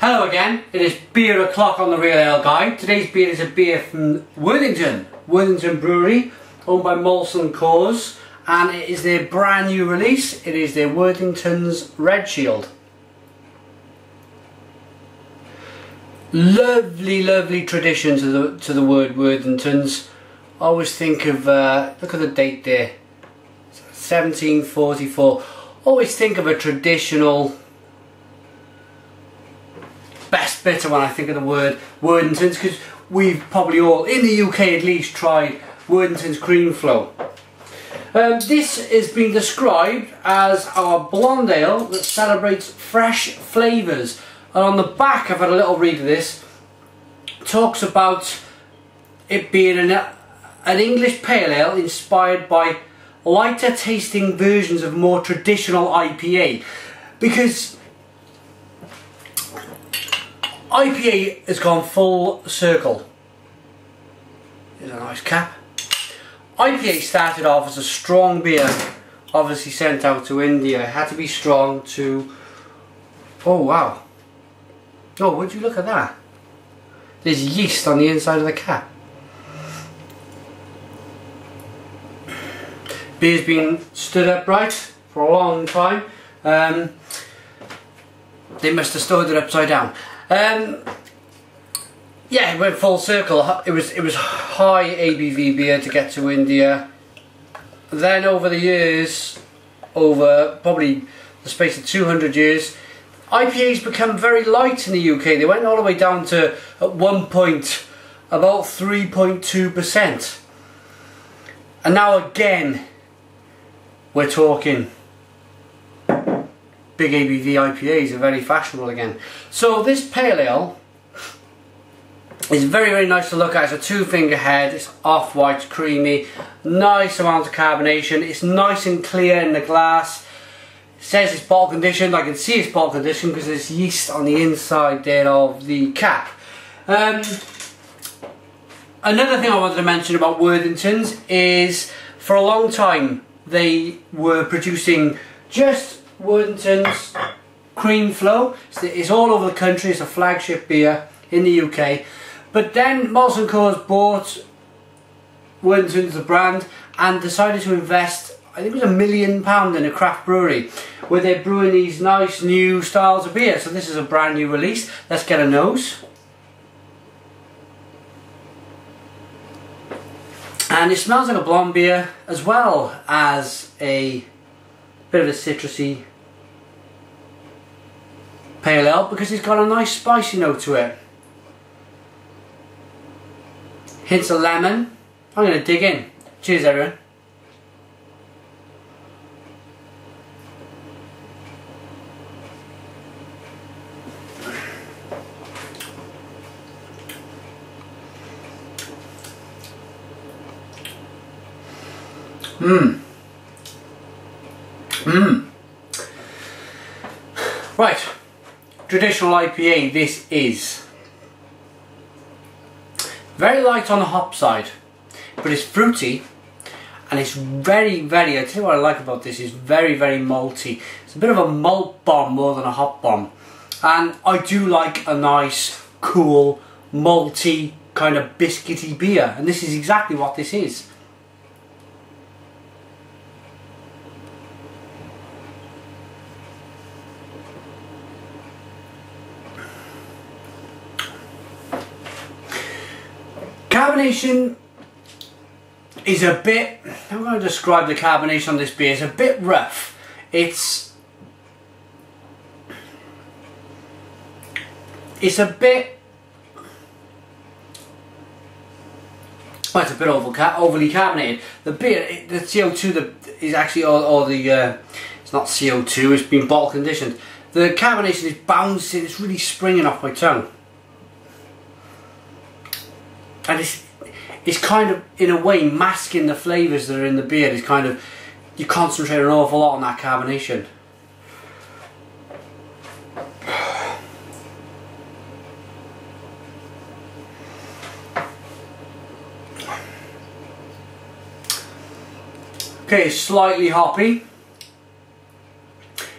Hello again, it is beer o'clock on the Real Ale Guide. Today's beer is a beer from Worthington Brewery, owned by Molson Coors, and it is their brand new release. It is their Worthington's Red Shield. Lovely, lovely tradition to the word Worthington's. I always think of, look at the date there, 1744. Always think of a traditional, best bitter when I think of the word Worthington's, because we've probably all, in the UK at least, tried Worthington's Cream Flow. This has been described as our blonde ale that celebrates fresh flavours. And on the back, I've had a little read of this, talks about it being an English pale ale inspired by lighter tasting versions of more traditional IPA. Because IPA has gone full circle. There's a nice cap. IPA started off as a strong beer, obviously sent out to India. It had to be strong to... Oh wow. Oh, would you look at that? There's yeast on the inside of the cap. Beer's been stood upright for a long time. They must have stored it upside down. Yeah, it went full circle. It was high ABV beer to get to India. Then over the years, over probably the space of 200 years, IPAs become very light in the UK. They went all the way down to, at one point, about 3.2%. And now again, we're talking big ABV IPAs are very fashionable again. So this pale ale is very, very nice to look at. It's a two-finger head, it's off-white, creamy, nice amount of carbonation. It's nice and clear in the glass. It says it's bottle conditioned. I can see it's bottle conditioned because there's yeast on the inside there of the cap. Another thing I wanted to mention about Worthington's is, for a long time they were producing just Worthington's Cream Flow. It's all over the country. It's a flagship beer in the UK. But then Molson Coors bought Worthington's, the brand, and decided to invest, I think it was £1 million in a craft brewery, where they're brewing these nice new styles of beer. So this is a brand new release. Let's get a nose. And it smells like a blonde beer, as well as a bit of a citrusy pale ale, because it's got a nice spicy note to it. Hints of lemon. I'm going to dig in. Cheers everyone. Right, traditional IPA this is. Very light on the hop side, but it's fruity, and it's very, very, I tell you what I like about this, is very, very malty. It's a bit of a malt bomb more than a hop bomb. And I do like a nice, cool, malty, kind of biscuity beer, and this is exactly what this is. Carbonation is a bit, I'm going to describe the carbonation on this beer, it's a bit rough. It's a bit, well, it's a bit overly carbonated. The beer, the CO2 is actually, it's not CO2, it's been bottle conditioned. The carbonation is bouncing, it's really springing off my tongue. And it's kind of, in a way, masking the flavours that are in the beer. It's kind of, you concentrate an awful lot on that carbonation. Okay, slightly hoppy.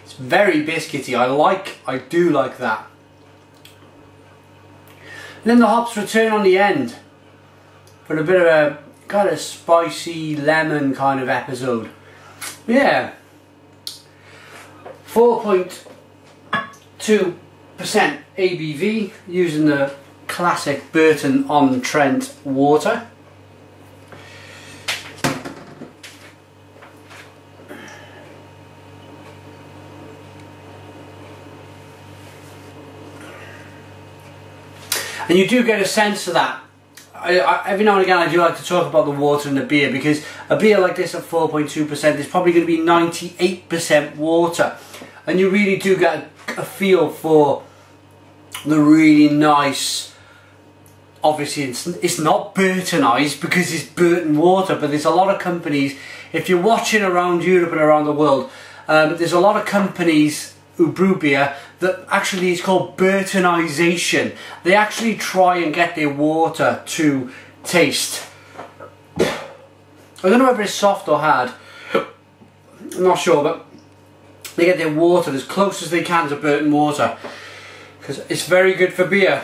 It's very biscuity. I do like that. then the hops return on the end for a bit of a kind of spicy lemon kind of episode. Yeah. 4.2% ABV using the classic Burton on Trent water. And you do get a sense of that. Every now and again I do like to talk about the water in the beer, because a beer like this at 4.2% is probably going to be 98% water, and you really do get a feel for the really nice, obviously it's not Burtonized because it's Burton water, but there's a lot of companies, if you're watching around Europe and around the world, there's a lot of companies who brew beer that actually is called Burtonization. They actually try and get their water to taste, I don't know whether it's soft or hard, I'm not sure, but they get their water as close as they can to Burton water, because it's very good for beer.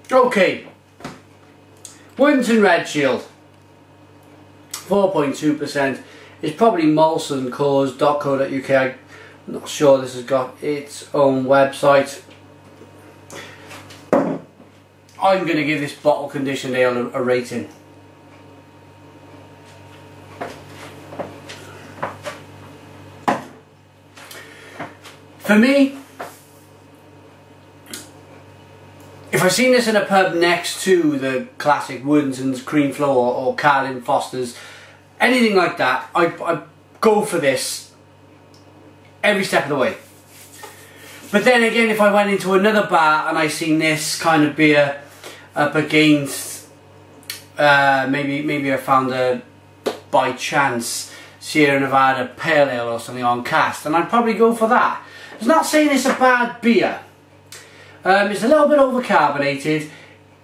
Okay, Worthington Red Shield, 4.2%. It's probably molsoncoors.co.uk. I'm not sure this has got its own website. I'm going to give this bottle conditioned ale a rating. For me, if I've seen this in a pub next to the classic Worthington's Cream Flow or Carlin Foster's, anything like that, I go for this every step of the way. But then again, if I went into another bar and I seen this kind of beer up against, maybe I found a, by chance, Sierra Nevada Pale Ale or something on cast, and I'd probably go for that. It's not saying it's a bad beer. It's a little bit overcarbonated.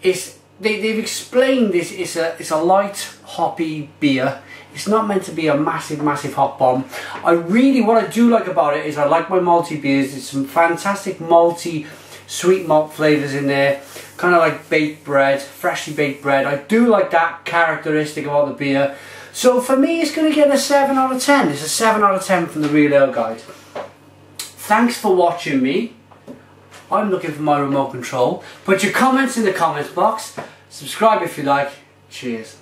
They've explained this. It's a light hoppy beer. It's not meant to be a massive hop bomb. What I do like about it is I like my malty beers. There's some fantastic malty, sweet malt flavours in there. Kind of like baked bread, freshly baked bread. I do like that characteristic about the beer. So for me, it's going to get a 7 out of 10. It's a 7 out of 10 from the Real Ale Guide. Thanks for watching me. I'm looking for my remote control. Put your comments in the comments box. Subscribe if you like. Cheers.